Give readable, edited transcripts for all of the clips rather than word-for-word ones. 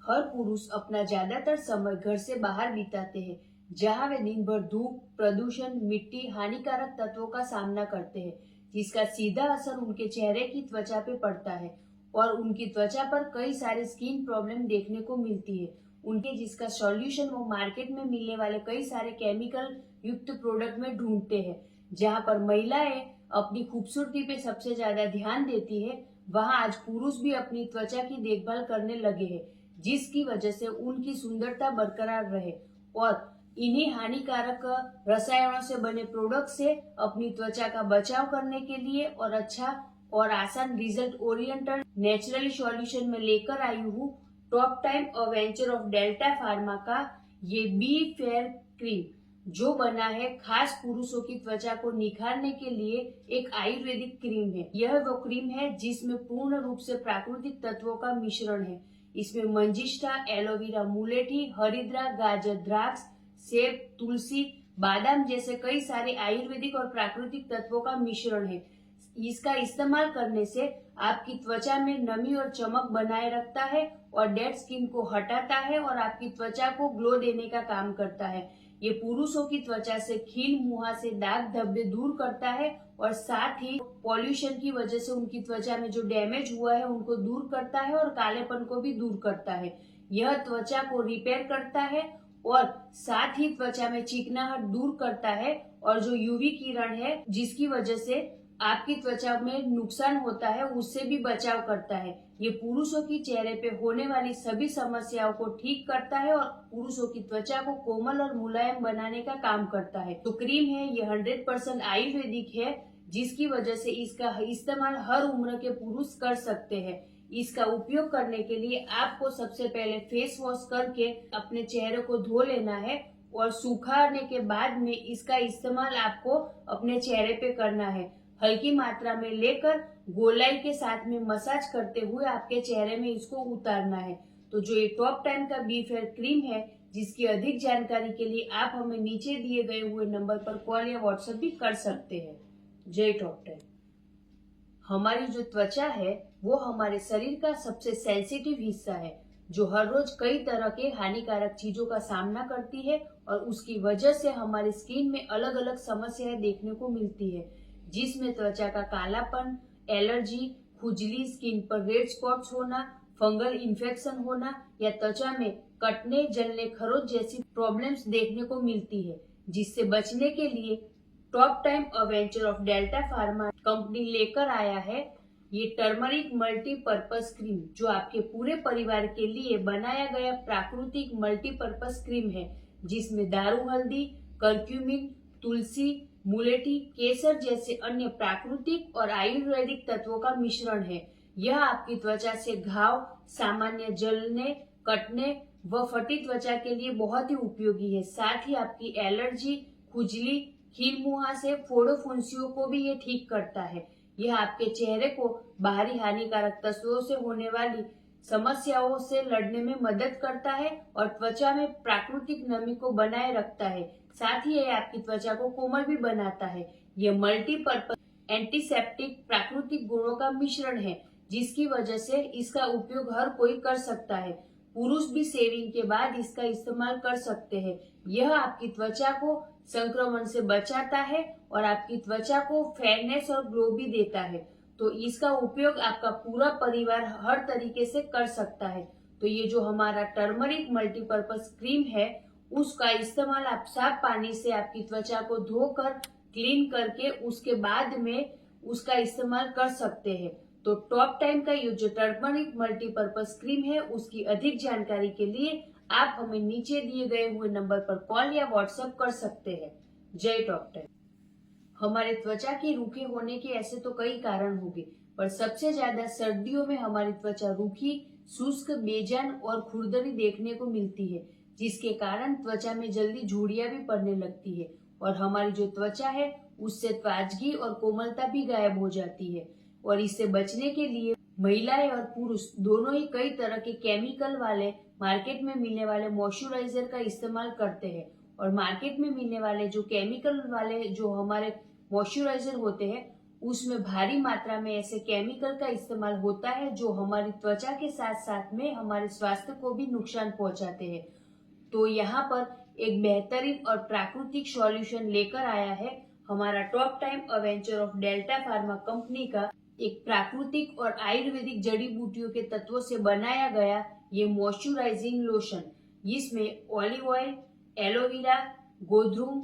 हर पुरुष अपना ज्यादातर समय घर से बाहर बिताते हैं, जहां वे दिन भर धूप, प्रदूषण, मिट्टी, हानिकारक तत्वों का सामना करते हैं, जिसका सीधा असर उनके चेहरे की त्वचा पे पड़ता है और उनकी त्वचा पर कई सारे स्किन प्रॉब्लम देखने को मिलती है। उनके जिसका सॉल्यूशन वो मार्केट में मिलने वाले कई सारे केमिकल युक्त प्रोडक्ट में ढूंढते हैं। जहां पर महिलाएं अपनी खूबसूरती पे सबसे ज्यादा ध्यान देती है, वहां आज पुरुष भी अपनी त्वचा की देखभाल करने लगे हैं, जिसकी वजह से उनकी सुंदरता बरकरार रहे और इन्हीं हानिकारक रसायनों से बने प्रोडक्ट से अपनी त्वचा का बचाव करने के लिए और अच्छा और आसान रिजल्ट ओरिएंटेड नेचुरली सॉल्यूशन में लेकर आई हूँ top time अवेंचर of delta pharma का ये बी फेयर क्रीम, जो बना है खास पुरुषों की त्वचा को निखारने के लिए एक आयुर्वेदिक क्रीम है। यह वो क्रीम है जिसमें पूर्ण रूप से प्राकृतिक तत्वों का मिश्रण है। इसमें मंजिष्ठा, एलोवेरा, मुलेठी, हरिद्रा, गाजर, द्राक्ष, सेब, तुलसी, बादाम जैसे कई सारे आयुर्वेदिक और प्राकृतिक तत्वों का मिश्रण है। इसका इस्तेमाल करने से आपकी त्वचा में नमी और चमक बनाए रखता है और डेड स्किन को हटाता है और आपकी त्वचा को ग्लो देने का काम करता है। ये पुरुषों की त्वचा से खील, मुहासे, दाग धब्बे दूर करता है और साथ ही पॉल्यूशन की वजह से उनकी त्वचा में जो डैमेज हुआ है उनको दूर करता है और कालेपन को भी दूर करता है। यह त्वचा को रिपेयर करता है और साथ ही त्वचा में चिकनाहट दूर करता है और जो यूवी किरण है जिसकी वजह से आपकी त्वचा में नुकसान होता है उससे भी बचाव करता है। ये पुरुषों की चेहरे पे होने वाली सभी समस्याओं को ठीक करता है और पुरुषों की त्वचा को कोमल और मुलायम बनाने का काम करता है। तो क्रीम है ये 100% आयुर्वेदिक है, जिसकी वजह से इसका इस्तेमाल हर उम्र के पुरुष कर सकते हैं। इसका उपयोग करने के लिए आपको सबसे पहले फेस वॉश करके अपने चेहरे को धो लेना है और सुखाने के बाद में इसका इस्तेमाल आपको अपने चेहरे पे करना है। हल्की मात्रा में लेकर गोलाई के साथ में मसाज करते हुए आपके चेहरे में इसको उतारना है। तो जो ये टॉप टाइम का बी फेयर क्रीम है, जिसकी अधिक जानकारी के लिए आप हमें नीचे दिए गए हुए नंबर पर कॉल या व्हाट्सएप भी कर सकते हैं। जय टॉप टाइम। हमारी जो त्वचा है वो हमारे शरीर का सबसे सेंसिटिव हिस्सा है, जो हर रोज कई तरह के हानिकारक चीजों का सामना करती है और उसकी वजह से हमारी स्किन में अलग अलग समस्याएं देखने को मिलती है, जिसमें त्वचा का कालापन, एलर्जी, खुजली, स्किन पर रेड स्पॉट्स होना, फंगल इन्फेक्शन होना या त्वचा में कटने, जलने, खरोच जैसी प्रॉब्लम्स देखने को मिलती है। जिससे बचने के लिए top time अवेंचर of delta pharma company लेकर आया है ये टर्मरिक मल्टीपर्पज क्रीम, जो आपके पूरे परिवार के लिए बनाया गया प्राकृतिक मल्टीपर्पज क्रीम है, जिसमें दारू हल्दी, करक्यूमिन, तुलसी, मुलेठी, केसर जैसे अन्य प्राकृतिक और आयुर्वेदिक तत्वों का मिश्रण है। यह आपकी त्वचा से घाव, सामान्य जलने, कटने व फटी त्वचा के लिए बहुत ही उपयोगी है। साथ ही आपकी एलर्जी, खुजली, खील मुहासे, फोड़ों फुंसियों को भी ये ठीक करता है। यह आपके चेहरे को बाहरी हानिकारक तत्वों से होने वाली समस्याओं से लड़ने में मदद करता है और त्वचा में प्राकृतिक नमी को बनाए रखता है। साथ ही यह आपकी त्वचा को कोमल भी बनाता है। यह मल्टीपर्पज एंटीसेप्टिक प्राकृतिक गुणों का मिश्रण है, जिसकी वजह से इसका उपयोग हर कोई कर सकता है। पुरुष भी शेविंग के बाद इसका इस्तेमाल कर सकते हैं। यह आपकी त्वचा को संक्रमण से बचाता है और आपकी त्वचा को फेयरनेस और ग्लो भी देता है। तो इसका उपयोग आपका पूरा परिवार हर तरीके से कर सकता है। तो ये जो हमारा टर्मरिक मल्टीपर्पज क्रीम है, उसका इस्तेमाल आप साफ पानी से आपकी त्वचा को धोकर क्लीन करके उसके बाद में उसका इस्तेमाल कर सकते हैं। तो टॉप टाइम का ये जो टर्मरिक मल्टीपर्पज क्रीम है, उसकी अधिक जानकारी के लिए आप हमें नीचे दिए गए हुए नंबर पर कॉल या व्हाट्सएप कर सकते हैं। जय टॉप टाइम। हमारे त्वचा के रूखे होने के ऐसे तो कई कारण होंगे, पर सबसे ज्यादा सर्दियों में हमारी त्वचा रूखी, शुष्क, बेजान और खुरदरी देखने को मिलती है, जिसके कारण त्वचा में जल्दी झुर्रियां भी पड़ने लगती है और हमारी जो त्वचा है उससे ताजगी और कोमलता भी गायब हो जाती है। और इससे बचने के लिए महिलाएं और पुरुष दोनों ही कई तरह के केमिकल वाले मार्केट में मिलने वाले मॉइस्चराइजर का इस्तेमाल करते हैं। और मार्केट में मिलने वाले जो केमिकल वाले जो हमारे मॉइस्चराइजर होते हैं उसमें भारी मात्रा में ऐसे केमिकल का इस्तेमाल होता है जो हमारी त्वचा के साथ साथ में हमारे स्वास्थ्य को भी नुकसान पहुंचाते हैं। तो यहाँ पर एक बेहतरीन और प्राकृतिक सॉल्यूशन लेकर आया है हमारा top time अवेंचर of delta pharma company का एक प्राकृतिक और आयुर्वेदिक जड़ी बूटियों के तत्वों से बनाया गया ये मॉइस्चराइजिंग लोशन। इसमें ऑलिव ऑयल, एलोवेरा, गोधूम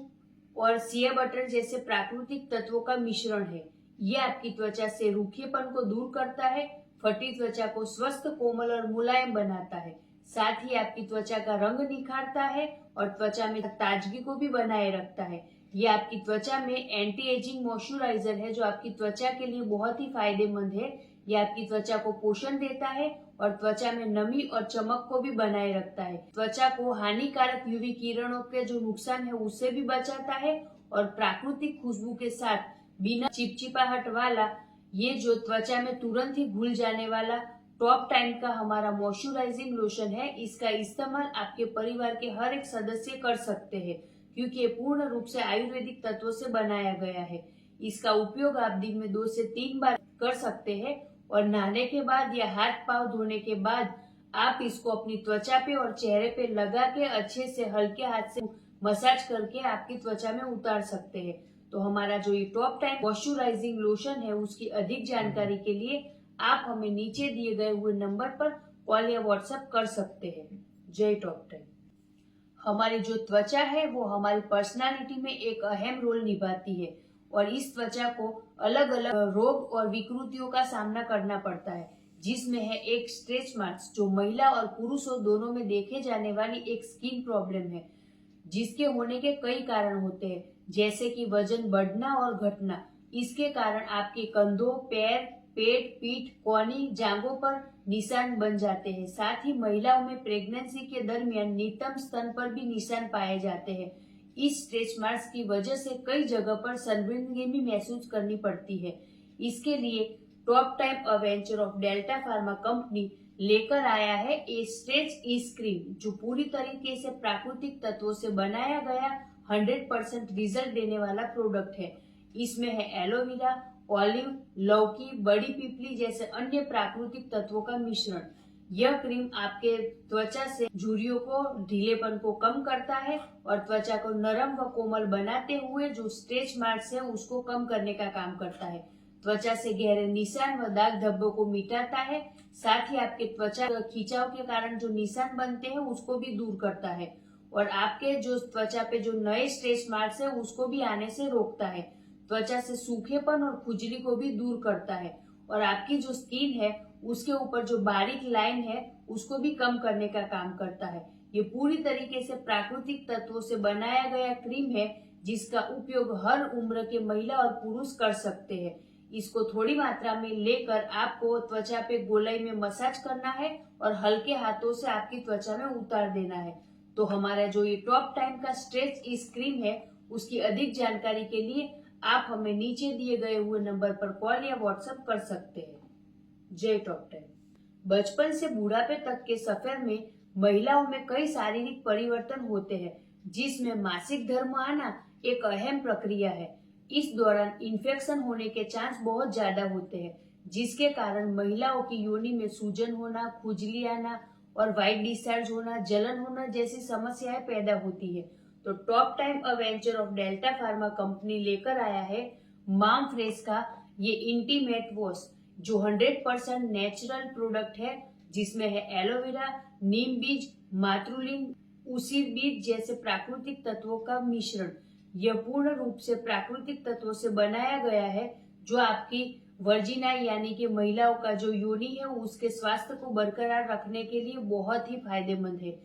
और सिया बटर जैसे प्राकृतिक तत्वों का मिश्रण है। ये आपकी त्वचा से रूखेपन को दूर करता है, फटी त्वचा को स्वस्थ, कोमल और मुलायम बनाता है। साथ ही आपकी त्वचा का रंग निखारता है और त्वचा में ताजगी को भी बनाए रखता है। ये आपकी त्वचा में एंटी एजिंग मॉइस्चराइजर है जो आपकी त्वचा के लिए बहुत ही फायदेमंद है। ये आपकी त्वचा को पोषण देता है और त्वचा में नमी और चमक को भी बनाए रखता है। त्वचा को हानिकारक यूवी किरणों के जो नुकसान है उससे भी बचाता है और प्राकृतिक खुशबू के साथ बिना चिपचिपाहट वाला ये जो त्वचा में तुरंत ही घुल जाने वाला टॉप टाइम का हमारा मॉइस्चराइजिंग लोशन है, इसका इस्तेमाल आपके परिवार के हर एक सदस्य कर सकते हैं क्योंकि ये पूर्ण रूप से आयुर्वेदिक तत्वों से बनाया गया है। इसका उपयोग आप दिन में 2 से 3 बार कर सकते हैं और नहाने के बाद या हाथ पांव धोने के बाद आप इसको अपनी त्वचा पे और चेहरे पे लगा के अच्छे से हल्के हाथ से मसाज करके आपकी त्वचा में उतार सकते हैं। तो हमारा जो ये टॉप टाइम मॉइस्चराइजिंग लोशन है उसकी अधिक जानकारी के लिए आप हमें नीचे दिए गए हुए नंबर पर कॉल या व्हाट्सएप कर सकते हैं। जय टॉप टाइम। हमारी जो त्वचा है वो हमारी पर्सनालिटी में एक अहम रोल निभाती है और इस त्वचा को अलग अलग रोग और विकृतियों का सामना करना पड़ता है, जिसमें है एक स्ट्रेच मार्क्स जो महिला और पुरुषों दोनों में देखे जाने वाली एक स्किन प्रॉब्लम है, जिसके होने के कई कारण होते हैं जैसे कि वजन बढ़ना और घटना। इसके कारण आपके कंधों, पैर, पेट, पीठ, कोहनी, जांघों पर निशान बन जाते हैं। साथ ही महिलाओं में प्रेगनेंसी के दरमियान नितंब स्तन पर भी निशान पाए जाते हैं। इस स्ट्रेच मार्क्स की वजह से कई जगह पर शर्मिंदगी भी महसूस करनी पड़ती है। इसके लिए top time अवेंचर of delta pharma company लेकर आया है ए स्ट्रेच इज क्रीम जो पूरी तरीके से प्राकृतिक तत्वों से बनाया गया 100% रिजल्ट देने वाला प्रोडक्ट है। इसमें है एलोवेरा, ऑलिव, लौकी, बड़ी पीपली जैसे अन्य प्राकृतिक तत्वों का मिश्रण। यह क्रीम आपके त्वचा से झुर्रियों को, ढीलेपन को कम करता है और त्वचा को नरम व कोमल बनाते हुए जो स्ट्रेच मार्क्स है उसको कम करने का काम करता है। त्वचा से गहरे निशान व दाग धब्बों को मिटाता है। साथ ही आपके त्वचा खिंचाव के कारण जो निशान बनते हैं उसको भी दूर करता है और आपके जो त्वचा पे जो नए स्ट्रेच मार्क्स है उसको भी आने से रोकता है। त्वचा से सूखेपन और खुजली को भी दूर करता है और आपकी जो स्किन है उसके ऊपर जो बारीक लाइन है उसको भी कम करने का काम करता है। ये पूरी तरीके से प्राकृतिक तत्वों से बनाया गया क्रीम है जिसका उपयोग हर उम्र के महिला और पुरुष कर सकते हैं। इसको थोड़ी मात्रा में लेकर आपको त्वचा पे गोलाई में मसाज करना है और हल्के हाथों से आपकी त्वचा में उतार देना है। तो हमारा जो ये टॉप टाइम का स्ट्रेच इस क्रीम है उसकी अधिक जानकारी के लिए आप हमें नीचे दिए गए हुए नंबर पर कॉल या व्हाट्सएप कर सकते हैं। जय टॉप टाइम। बचपन से बुढ़ापे तक के सफर में महिलाओं में कई शारीरिक परिवर्तन होते हैं जिसमें मासिक धर्म आना एक अहम प्रक्रिया है। इस दौरान इन्फेक्शन होने के चांस बहुत ज्यादा होते हैं जिसके कारण महिलाओं की योनि में सूजन होना, खुजली आना और व्हाइट डिस्चार्ज होना, जलन होना जैसी समस्याएं पैदा होती है। तो top time अवेंचर of delta pharma company लेकर आया है माम फ्रेश का ये इंटीमेट वॉश जो 100% नेचुरल प्रोडक्ट है जिसमें है एलोवेरा, नीम बीज, मातृलिंग, उसी बीज जैसे प्राकृतिक तत्वों का मिश्रण। यह पूर्ण रूप से प्राकृतिक तत्वों से बनाया गया है जो आपकी वर्जिना यानी कि महिलाओं का जो योनि है उसके स्वास्थ्य को बरकरार रखने के लिए बहुत ही फायदेमंद है,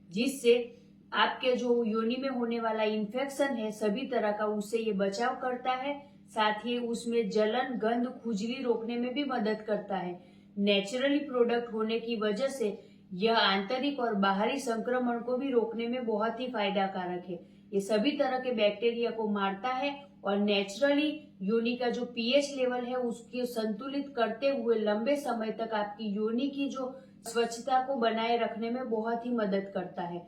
जिससे आपके जो योनि में होने वाला इन्फेक्शन है सभी तरह का उससे ये बचाव करता है। साथ ही उसमें जलन, गंध, खुजली रोकने में भी मदद करता है। नेचुरली प्रोडक्ट होने की वजह से यह आंतरिक और बाहरी संक्रमण को भी रोकने में बहुत ही फायदा कारक है। ये सभी तरह के बैक्टीरिया को मारता है और नेचुरली योनि का जो पीएच लेवल है उसको संतुलित करते हुए लंबे समय तक आपकी योनि की जो स्वच्छता को बनाए रखने में बहुत ही मदद करता है।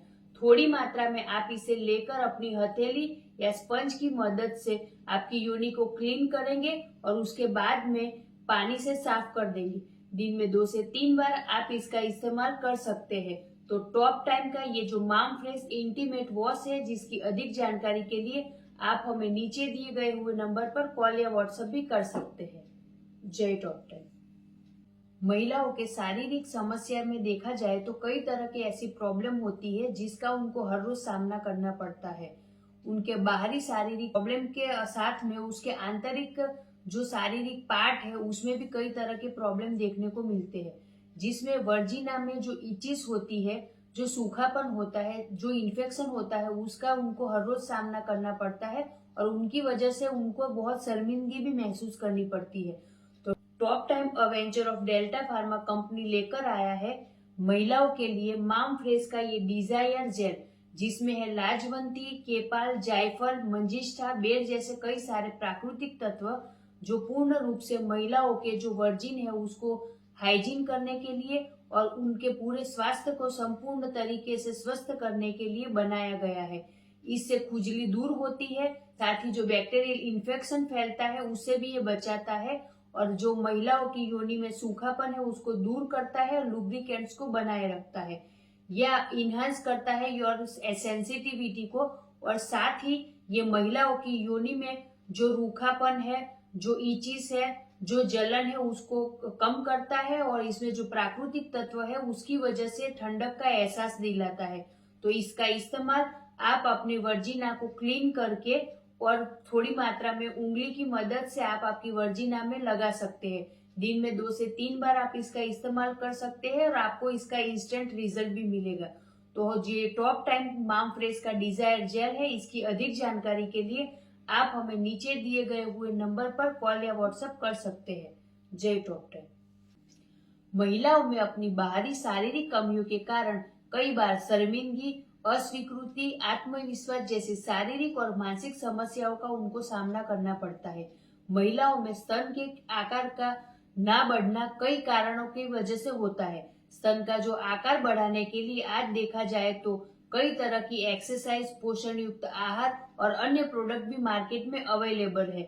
थोड़ी मात्रा में आप इसे लेकर अपनी हथेली या स्पंज की मदद से आपकी योनि को क्लीन करेंगे और उसके बाद में पानी से साफ कर देंगे। दिन में 2 से 3 बार आप इसका इस्तेमाल कर सकते हैं। तो टॉप टाइम का ये जो माम फ्रेश इंटीमेट वॉश है, जिसकी अधिक जानकारी के लिए आप हमें नीचे दिए गए हुए नंबर पर कॉल या व्हाट्सएप भी कर सकते हैं। जय टॉप टाइम। महिलाओं के शारीरिक समस्या में देखा जाए तो कई तरह की ऐसी प्रॉब्लम होती है जिसका उनको हर रोज सामना करना पड़ता है। उनके बाहरी शारीरिक प्रॉब्लम के साथ में उसके आंतरिक जो शारीरिक पार्ट है उसमें भी कई तरह के प्रॉब्लम देखने को मिलते हैं, जिसमें वर्जिना में जो इचिस होती है, जो सूखापन होता है, जो इन्फेक्शन होता है, उसका उनको हर रोज सामना करना पड़ता है और उनकी वजह से उनको बहुत शर्मिंदगी भी महसूस करनी पड़ती है। तो top time अवेंचर of delta pharma company लेकर आया है महिलाओं के लिए माम फ्रेश का ये डिजायर जेल, जिसमें है लाजवंती, केपाल, जायफल, मंजिष्ठा, बेर जैसे कई सारे प्राकृतिक तत्व जो पूर्ण रूप से महिलाओं के जो वर्जिन है उसको हाइजीन करने के लिए और उनके पूरे स्वास्थ्य को संपूर्ण तरीके से स्वस्थ करने के लिए बनाया गया है। इससे खुजली दूर होती है, साथ ही जो बैक्टीरियल इन्फेक्शन फैलता है उससे भी ये बचाता है और जो महिलाओं की योनि में सूखापन है उसको दूर करता है और लुब्रिकेंट्स को बनाए रखता है या इनहांस करता है योर सेंसिटिविटी को। और साथ ही ये महिलाओं की योनि में जो रूखापन है, जो इचिस है, जो जलन है उसको कम करता है और इसमें जो प्राकृतिक तत्व है उसकी वजह से ठंडक का एहसास दिलाता है। तो इसका इस्तेमाल आप अपने वर्जिना को क्लीन करके और थोड़ी मात्रा में उंगली की मदद से आप आपकी वर्जिना में लगा सकते हैं। दिन में 2 से 3 बार आप इसका इस्तेमाल कर सकते हैं और आपको इसका इंस्टेंट रिजल्ट भी मिलेगा। तो ये टॉप टाइम माम फ्रेश का डिजायर जेल है। इसकी अधिक जानकारी के लिए आप हमें नीचे दिए गए हुए नंबर पर कॉल या व्हाट्सएप कर सकते हैं। जय टॉप टाइम। महिलाओं में अपनी बाहरी शारीरिक कमियों के कारण कई बार शर्मिंदगी, अस्वीकृति, आत्मविश्वास जैसी शारीरिक और मानसिक समस्याओं का उनको सामना करना पड़ता है। महिलाओं में स्तन के आकार का ना बढ़ना कई कारणों की वजह से होता है। स्तन का जो आकार बढ़ाने के लिए आज देखा जाए तो कई तरह की एक्सरसाइज, पोषण युक्त आहार और अन्य प्रोडक्ट भी मार्केट में अवेलेबल है।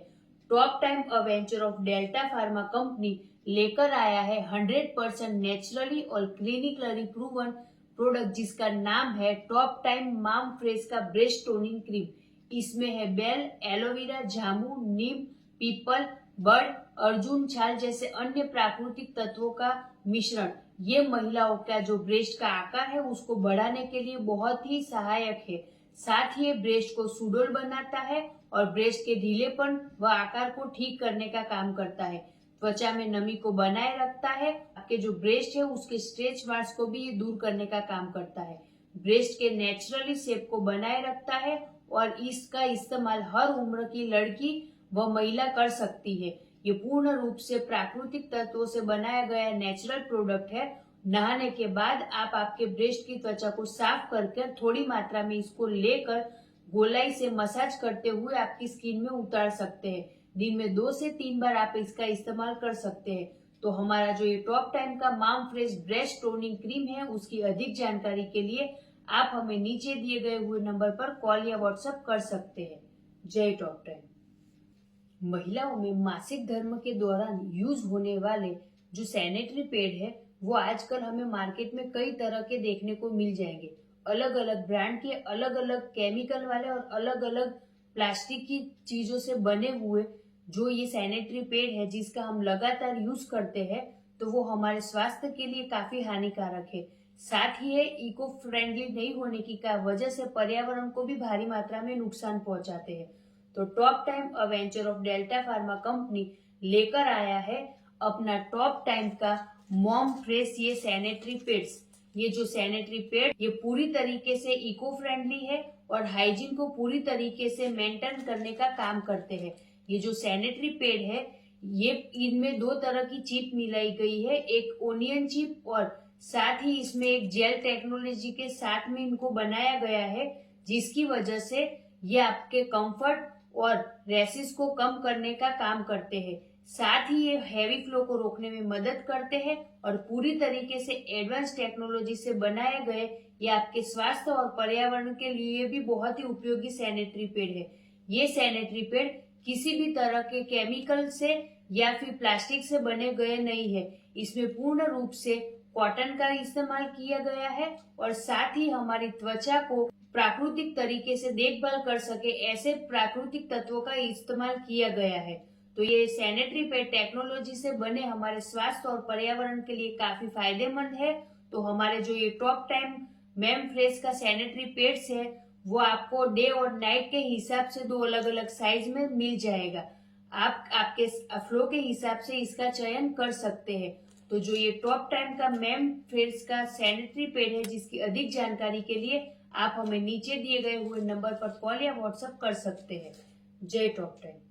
Top time अवेंचर of delta pharma company लेकर आया है 100% नेचुरली और क्लिनिकली प्रूवन प्रोडक्ट, जिसका नाम है टॉप टाइम माम फ्रेश का ब्रेस्ट टोनिंग क्रीम। इसमें है बेल, एलोवेरा, जामू, नीम, पीपल, बर्ड, अर्जुन छाल जैसे अन्य प्राकृतिक तत्वों का मिश्रण। ये महिलाओं का जो ब्रेस्ट का आकार है उसको बढ़ाने के लिए बहुत ही सहायक है। साथ ही ये ब्रेस्ट को सुडौल बनाता है और ब्रेस्ट के ढीलेपन व आकार को ठीक करने का काम करता है। त्वचा में नमी को बनाए रखता है। आपके जो ब्रेस्ट है उसके स्ट्रेच मार्क्स को भी ये दूर करने का काम करता है। ब्रेस्ट के नेचुरली शेप को बनाए रखता है और इसका इस्तेमाल हर उम्र की लड़की व महिला कर सकती है। ये पूर्ण रूप से प्राकृतिक तत्वों से बनाया गया नेचुरल प्रोडक्ट है। नहाने के बाद आप आपके ब्रेस्ट की त्वचा को साफ करके थोड़ी मात्रा में इसको लेकर गोलाई से मसाज करते हुए आपकी स्किन में उतार सकते हैं। दिन में 2 से 3 बार आप इसका इस्तेमाल कर सकते हैं। तो हमारा जो ये टॉप टाइम का माम फ्रेश ब्रेस्ट टोनिंग क्रीम है उसकी अधिक जानकारी के लिए आप हमें नीचे दिए गए हुए नंबर पर कॉल या व्हाट्सएप कर सकते हैं। जय टॉप टाइम। महिलाओं में मासिक धर्म के दौरान यूज होने वाले जो सैनिटरी पैड है वो आजकल हमें मार्केट में कई तरह के देखने को मिल जाएंगे। अलग अलग ब्रांड के, अलग अलग केमिकल वाले और अलग अलग प्लास्टिक की चीजों से बने हुए जो ये सैनिटरी पैड है जिसका हम लगातार यूज करते हैं तो वो हमारे स्वास्थ्य के लिए काफी हानिकारक है। साथ ही है इको फ्रेंडली नहीं होने की वजह से पर्यावरण को भी भारी मात्रा में नुकसान पहुंचाते हैं। तो top time अवेंचर of delta pharma company लेकर आया है अपना टॉप टाइम का मॉम फ्रेश ये सैनिटरी पैड्स। ये जो सैनिटरी पैड ये पूरी तरीके से इको फ्रेंडली है और हाइजीन को पूरी तरीके से मेंटेन करने का काम करते हैं। ये जो सैनिटरी पैड है ये इनमें 2 तरह की चिप मिलाई गई है, एक ओनियन चिप और साथ ही इसमें एक जेल टेक्नोलॉजी के साथ में इनको बनाया गया है, जिसकी वजह से ये आपके कंफर्ट और रैशेस को कम करने का काम करते हैं। साथ ही ये हैवी फ्लो को रोकने में मदद करते हैं और पूरी तरीके से एडवांस टेक्नोलॉजी से बनाए गए ये आपके स्वास्थ्य और पर्यावरण के लिए भी बहुत ही उपयोगी सैनिटरी पैड है। ये सैनिटरी पैड किसी भी तरह के केमिकल से या फिर प्लास्टिक से बने गए नहीं है। इसमें पूर्ण रूप से कॉटन का इस्तेमाल किया गया है और साथ ही हमारी त्वचा को प्राकृतिक तरीके से देखभाल कर सके ऐसे प्राकृतिक तत्वों का इस्तेमाल किया गया है। तो ये सैनिटरी पैड टेक्नोलॉजी से बने हमारे स्वास्थ्य और पर्यावरण के लिए काफी फायदेमंद है। तो हमारे जो ये टॉप टाइम मैम फ्रेश का सैनिटरी पैड्स है वो आपको डे और नाइट के हिसाब से 2 अलग अलग साइज में मिल जाएगा। आप आपके फ्लो के हिसाब से इसका चयन कर सकते हैं। तो जो ये टॉप टाइम का मैम फ्रेश का सैनिटरी पैड है जिसकी अधिक जानकारी के लिए आप हमें नीचे दिए गए हुए नंबर पर कॉल या व्हाट्सएप कर सकते हैं। जय टॉप टाइम।